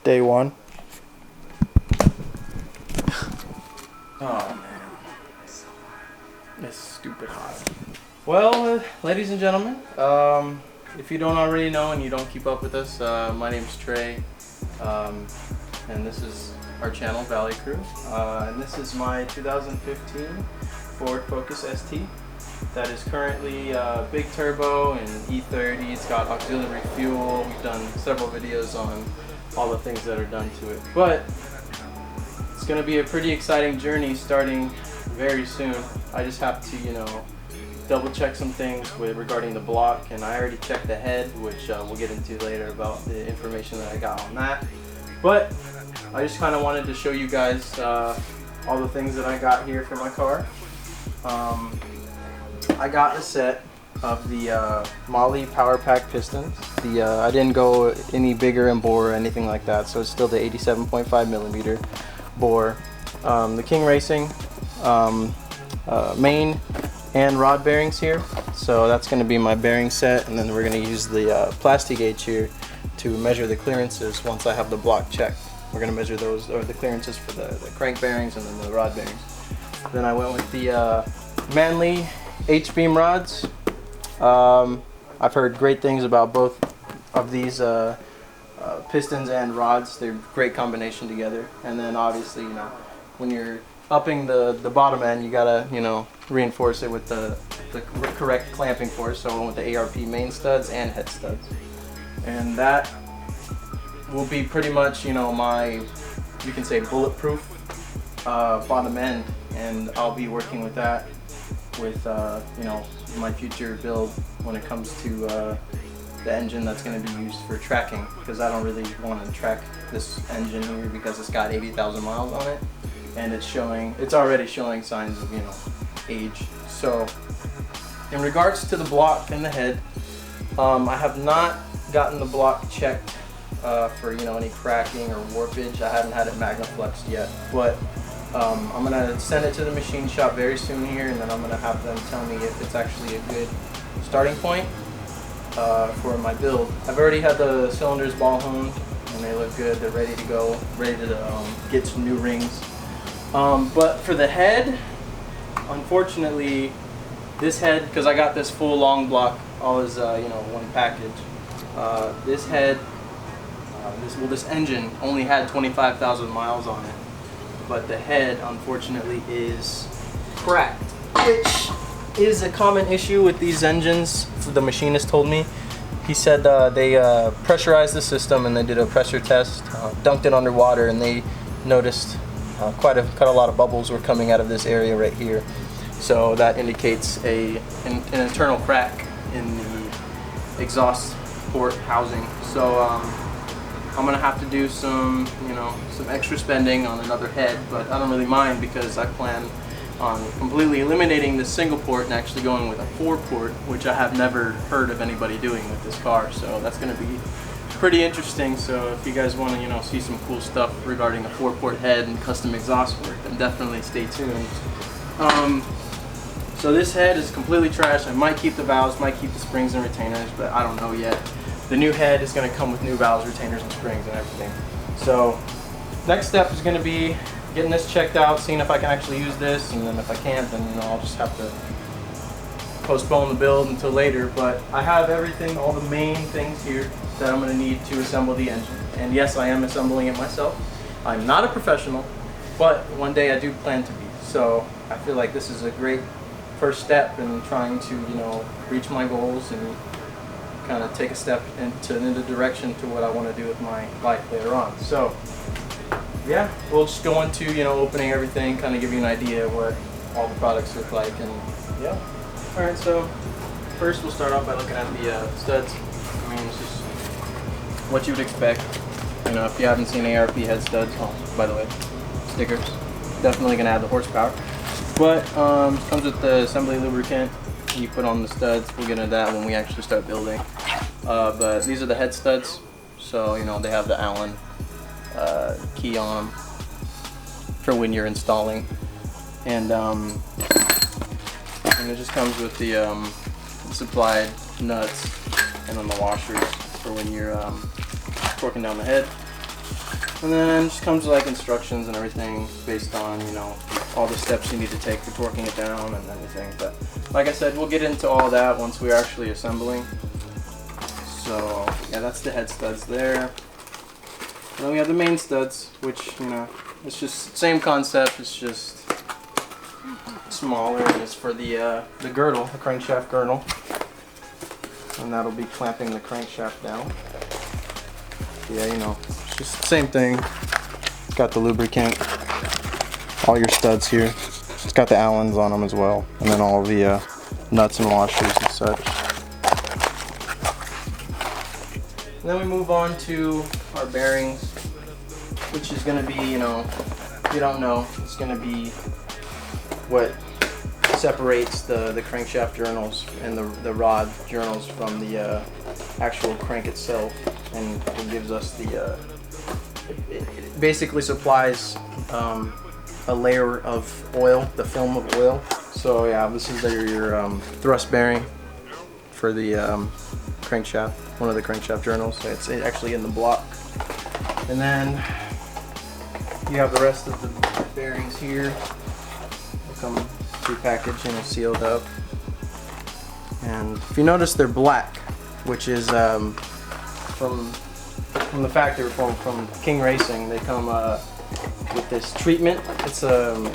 Day one. Oh man, it's stupid hot. Well, ladies and gentlemen, if you don't already know and you don't keep up with us, my name is Trey, and this is our channel, Valley Crew, and this is my 2015 Ford Focus ST that is currently big turbo and E30. It's got auxiliary fuel. We've done several videos on all the things that are done to it, but it's going to be a pretty exciting journey starting very soon. I just have to, double check some things regarding the block, and I already checked the head, which we'll get into later about the information that I got on that. But I just kind of wanted to show you guys all the things that I got here for my car. I got a set of the Molle Power Pack pistons. I didn't go any bigger in bore or anything like that, so it's still the 87.5 millimeter bore. The King Racing main and rod bearings here, so that's going to be my bearing set, and then we're going to use the plastic gauge here to measure the clearances once I have the block checked. We're going to measure those, or the clearances for the crank bearings and then the rod bearings. Then I went with the Manley H-beam rods. I've heard great things about both of these pistons and rods. They're a great combination together. And then obviously, when you're upping the bottom end, you gotta, reinforce it with the correct clamping force. So I went with the ARP main studs and head studs. And that will be pretty much, my, you can say, bulletproof bottom end. And I'll be working with that with, my future build when it comes to the engine that's going to be used for tracking, because I don't really want to track this engine here because it's got 80,000 miles on it, and it's already showing signs of age. So in regards to the block and the head, I have not gotten the block checked for any cracking or warpage. I haven't had it magnafluxed yet, but I'm gonna send it to the machine shop very soon here, and then I'm gonna have them tell me if it's actually a good starting point for my build. I've already had the cylinders ball honed, and they look good. They're ready to go, ready to get some new rings. But for the head, unfortunately, this head, because I got this full long block, all as one package. This head, this engine only had 25,000 miles on it. But the head, unfortunately, is cracked, which is a common issue with these engines. The machinist told me. He said they pressurized the system and they did a pressure test, dunked it underwater, and they noticed quite a lot of bubbles were coming out of this area right here. So that indicates an internal crack in the exhaust port housing. So I'm gonna have to do some extra spending on another head, but I don't really mind because I plan on completely eliminating the single port and actually going with a 4-port, which I have never heard of anybody doing with this car. So that's gonna be pretty interesting. So if you guys want to see some cool stuff regarding a 4-port head and custom exhaust work, then definitely stay tuned. So this head is completely trash. I might keep the valves, might keep the springs and retainers, but I don't know yet. The new head is going to come with new valves, retainers, and springs and everything. So next step is going to be getting this checked out, seeing if I can actually use this, and then if I can't, then I'll just have to postpone the build until later. But I have everything, all the main things here that I'm going to need to assemble the engine. And yes, I am assembling it myself. I'm not a professional, but one day I do plan to be. So I feel like this is a great first step in trying to reach my goals and kind of take a step into the direction to what I want to do with my life later on. So yeah, we'll just go into opening everything, kind of give you an idea of what all the products look like, and yeah. All right, so first we'll start off by looking at the studs. I mean, it's just what you would expect. If you haven't seen ARP head studs, by the way, stickers, definitely gonna add the horsepower. But comes with the assembly lubricant. You put on the studs. We'll get into that when we actually start building. But these are the head studs. So they have the Allen key on them for when you're installing, and it just comes with the supplied nuts and then the washers for when you're torquing down the head. And then just comes with like instructions and everything based on, you know, all the steps you need to take for torquing it down and everything. But like I said, we'll get into all that once we're actually assembling. So yeah, that's the head studs there. And then we have the main studs, which, you know, it's just same concept. It's just smaller, and it's for the girdle, the crankshaft girdle, and that'll be clamping the crankshaft down. Yeah, you know, it's just the same thing. It's got the lubricant, all your studs here. It's got the Allens on them as well, and then all the nuts and washers and such. And then we move on to our bearings, which is going to be, you know, if you don't know, it's going to be what separates the crankshaft journals and the rod journals from the actual crank itself, and it gives us the it basically supplies a layer of oil, the film of oil. So yeah, this is your thrust bearing for the crankshaft, one of the crankshaft journals. So it's actually in the block. And then you have the rest of the bearings here. They come pre-packaged and sealed up. And if you notice, they're black, which is from the factory, from King Racing. They come with this treatment. It's I'm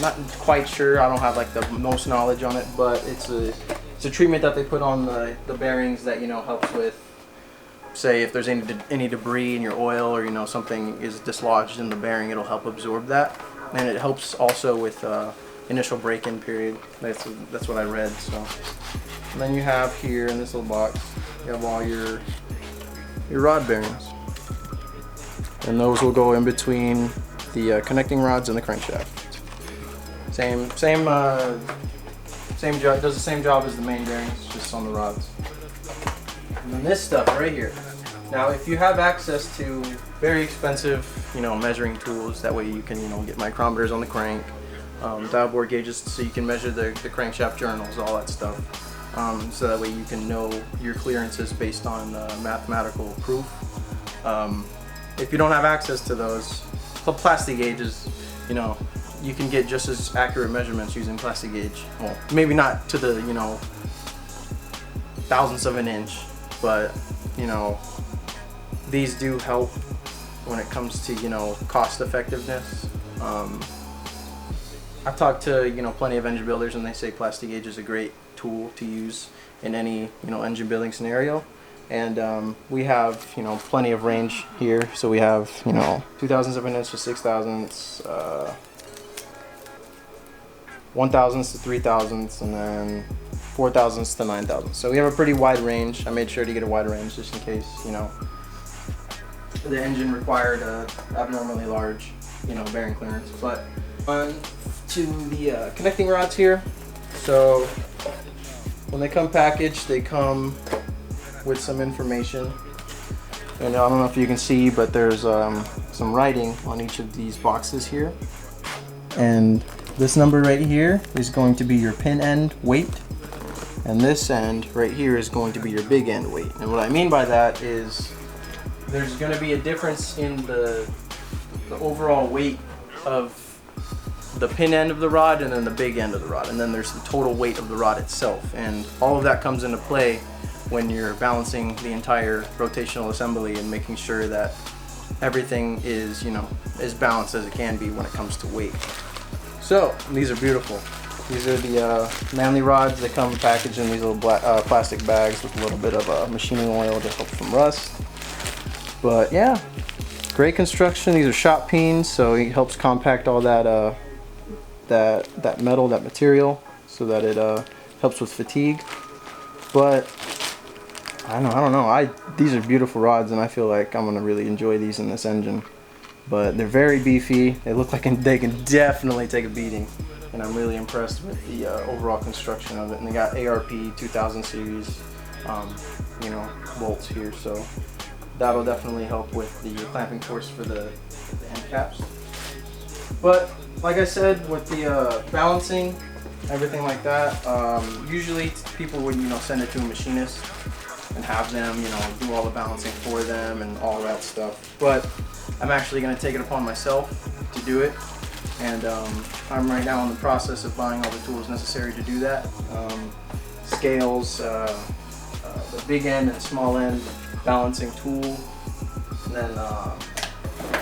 not quite sure. I don't have like the most knowledge on it, but it's a treatment that they put on the bearings that, you know, helps with, say, if there's any debris in your oil, or, you know, something is dislodged in the bearing, it'll help absorb that, and it helps also with initial break-in period. That's what I read. So, and then you have here in this little box, you have all your rod bearings, and those will go in between the connecting rods and the crankshaft. Same job. It does the same job as the main bearings, just on the rods. And then this stuff right here. Now, if you have access to very expensive, you know, measuring tools, that way you can, you know, get micrometers on the crank, dial bore gauges, so you can measure the crankshaft journals, all that stuff. So that way you can know your clearances based on mathematical proof. If you don't have access to those, plastic gauges, you know, you can get just as accurate measurements using plastic gauge. Well, maybe not to the, you know, thousandths of an inch, but, you know, these do help when it comes to, you know, cost effectiveness. I've talked to, you know, plenty of engine builders, and they say plastic gauge is a great tool to use in any, you know, engine building scenario. And we have, you know, plenty of range here. So we have, you know, 2,000ths of an inch to 6,000ths, 1,000ths to 3,000ths, and then 4,000ths to 9,000ths. So we have a pretty wide range. I made sure to get a wide range just in case, you know, the engine required a abnormally large, you know, bearing clearance. But on to the connecting rods here. So when they come packaged, they come with some information. And I don't know if you can see, but there's some writing on each of these boxes here. And this number right here is going to be your pin end weight, and this end right here is going to be your big end weight. And what I mean by that is there's going to be a difference in the overall weight of the pin end of the rod and then the big end of the rod, and then there's the total weight of the rod itself, and all of that comes into play when you're balancing the entire rotational assembly and making sure that everything is, you know, as balanced as it can be when it comes to weight. So these are beautiful. These are the Manley rods. They come packaged in these little black, plastic bags with a little bit of machining oil to help from rust. But yeah, great construction. These are shot peens, so it helps compact all that that metal, that material, so that it helps with fatigue. But I don't know. These are beautiful rods, and I feel like I'm gonna really enjoy these in this engine. But they're very beefy. They look like they can definitely take a beating, and I'm really impressed with the overall construction of it. And they got ARP 2000 series, you know, bolts here, so that'll definitely help with the clamping force for the end caps. But like I said, with the balancing, everything like that, usually people would, you know, send it to a machinist and have them, you know, do all the balancing for them and all that stuff. But I'm actually going to take it upon myself to do it, and I'm right now in the process of buying all the tools necessary to do that. Scales, the big end and small end balancing tool, and then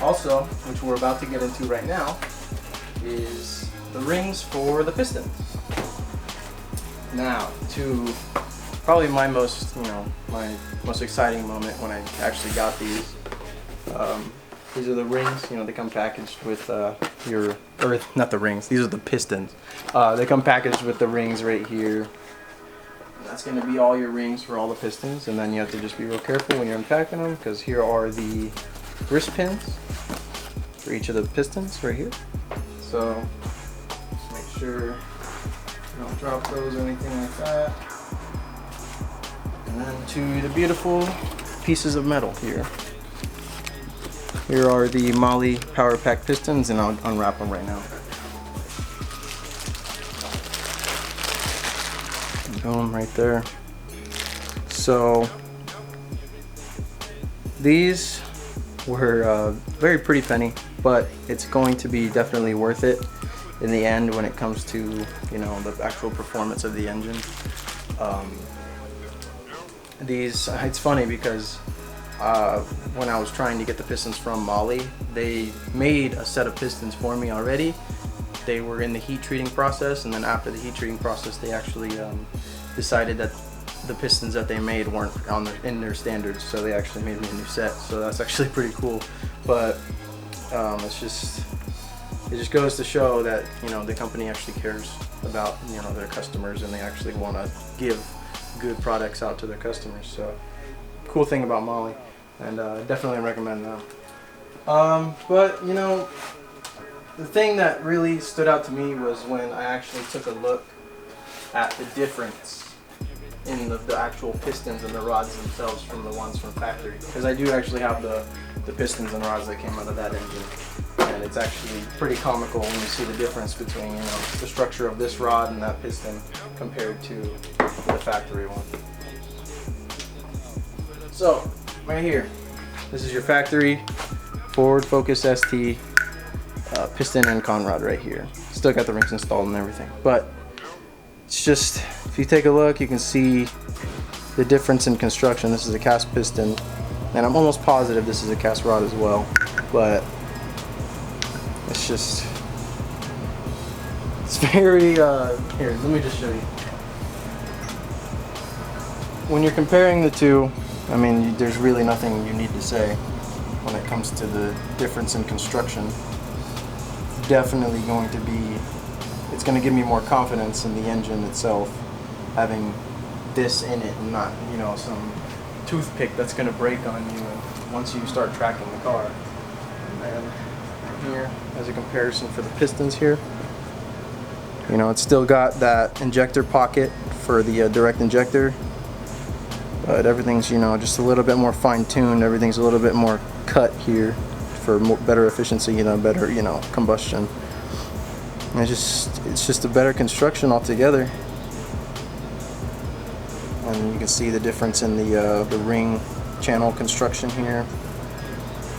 also, which we're about to get into right now, is the rings for the pistons. Now, to probably my most, my most exciting moment when I actually got these. These are the rings. They come packaged with not the rings. These are the pistons. They come packaged with the rings right here. That's going to be all your rings for all the pistons, and then you have to just be real careful when you're unpacking them, because here are the wrist pins for each of the pistons right here. So just make sure you don't drop those or anything like that. And then to the beautiful pieces of metal here. Here are the Moly Power Pack pistons, and I'll unwrap them right now. Boom, right there. So these were very pretty penny, but it's going to be definitely worth it in the end when it comes to the actual performance of the engine. It's funny because when I was trying to get the pistons from Moly, they made a set of pistons for me already. They were in the heat treating process, and then after the heat treating process, they actually decided that the pistons that they made weren't in their standards, so they actually made me a new set. So that's actually pretty cool. But it just goes to show that the company actually cares about their customers, and they actually want to give good products out to their customers. So cool thing about Moly, and definitely recommend them. But the thing that really stood out to me was when I actually took a look at the difference in the actual pistons and the rods themselves from the ones from factory, because I do actually have the pistons and rods that came out of that engine, and it's actually pretty comical when you see the difference between the structure of this rod and that piston compared to the factory one. So right here, this is your factory Ford Focus ST piston and con rod right here. Still got the rings installed and everything, but it's just, if you take a look, you can see the difference in construction. This is a cast piston, and I'm almost positive this is a cast rod as well, but it's very here, let me just show you. When you're comparing the two, I mean, there's really nothing you need to say when it comes to the difference in construction. It's definitely going to be, it's going to give me more confidence in the engine itself, having this in it and not, some toothpick that's going to break on you once you start tracking the car. And then here, as a comparison for the pistons here, it's still got that injector pocket for the direct injector, but everything's just a little bit more fine-tuned. Everything's a little bit more cut here for better efficiency, better combustion. And it's just a better construction altogether. And you can see the difference in the ring channel construction here.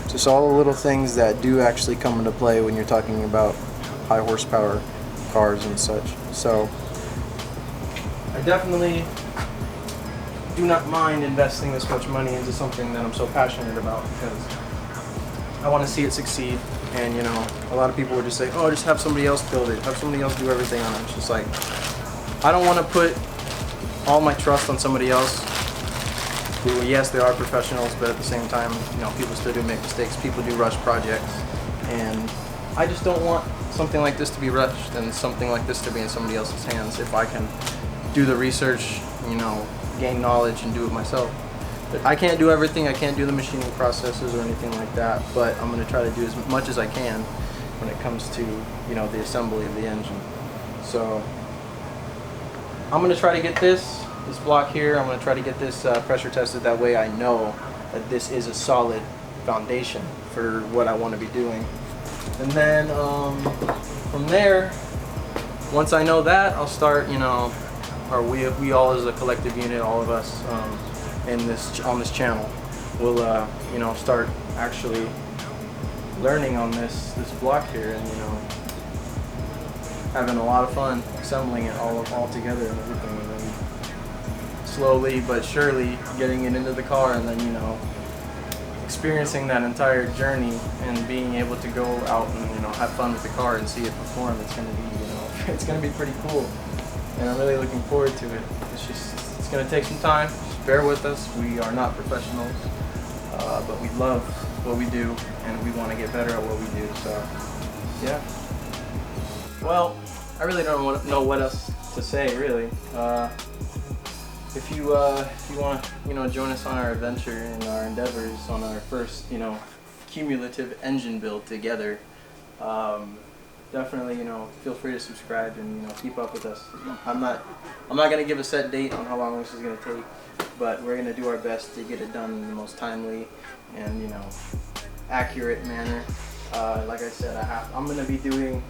Just all the little things that do actually come into play when you're talking about high horsepower cars and such. So I definitely do not mind investing this much money into something that I'm so passionate about, because I want to see it succeed. And a lot of people would just say, oh, just have somebody else build it, have somebody else do everything on it. It's just like, I don't want to put all my trust on somebody else who, yes, they are professionals, but at the same time, people still do make mistakes. People do rush projects, and I just don't want something like this to be rushed and something like this to be in somebody else's hands if I can do the research, gain knowledge and do it myself. But I can't do everything. I can't do the machining processes or anything like that, but I'm going to try to do as much as I can when it comes to the assembly of the engine. So I'm going to try to get this block here, I'm going to try to get this pressure tested. That way I know that this is a solid foundation for what I want to be doing. And then from there, once I know that, I'll start, or we all as a collective unit, all of us on this channel, will start actually learning on this block here, and having a lot of fun assembling it all together and everything, and then slowly but surely getting it into the car, and then experiencing that entire journey and being able to go out and have fun with the car and see it perform. It's gonna be it's gonna be pretty cool, and I'm really looking forward to it. It's gonna take some time. Just bear with us. We are not professionals, but we love what we do and we want to get better at what we do. So yeah. Well, I really don't know what else to say really. If you want to join us on our adventure and our endeavors on our first cumulative engine build together, definitely feel free to subscribe and keep up with us. I'm not gonna give a set date on how long this is gonna take, but we're gonna do our best to get it done in the most timely and accurate manner. Like I said, I'm gonna be doing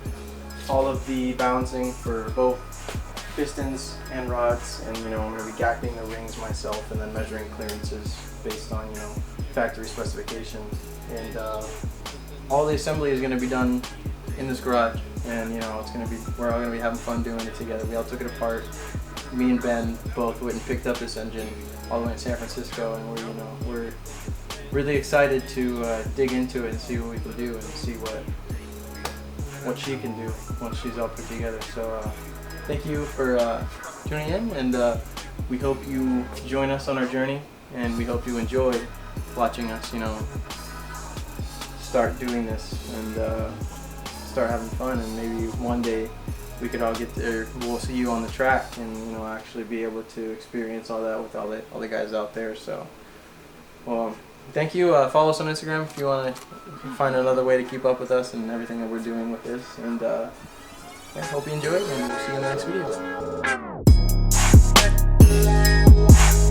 all of the balancing for both pistons and rods, and I'm going to be gapping the rings myself and then measuring clearances based on factory specifications, and all the assembly is going to be done in this garage, and it's going to be, we're all going to be having fun doing it together. We all took it apart. Me and Ben both went and picked up this engine all the way in San Francisco, and we're really excited to dig into it and see what we can do and see what she can do once she's all put together. So thank you for tuning in, and we hope you join us on our journey, and we hope you enjoy watching us, start doing this and start having fun, and maybe one day we could all get there. We'll see you on the track and actually be able to experience all that with all the guys out there. So, well, thank you. Follow us on Instagram if you want to find another way to keep up with us and everything that we're doing with this, and I hope you enjoy it, and we'll see you in the next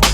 video.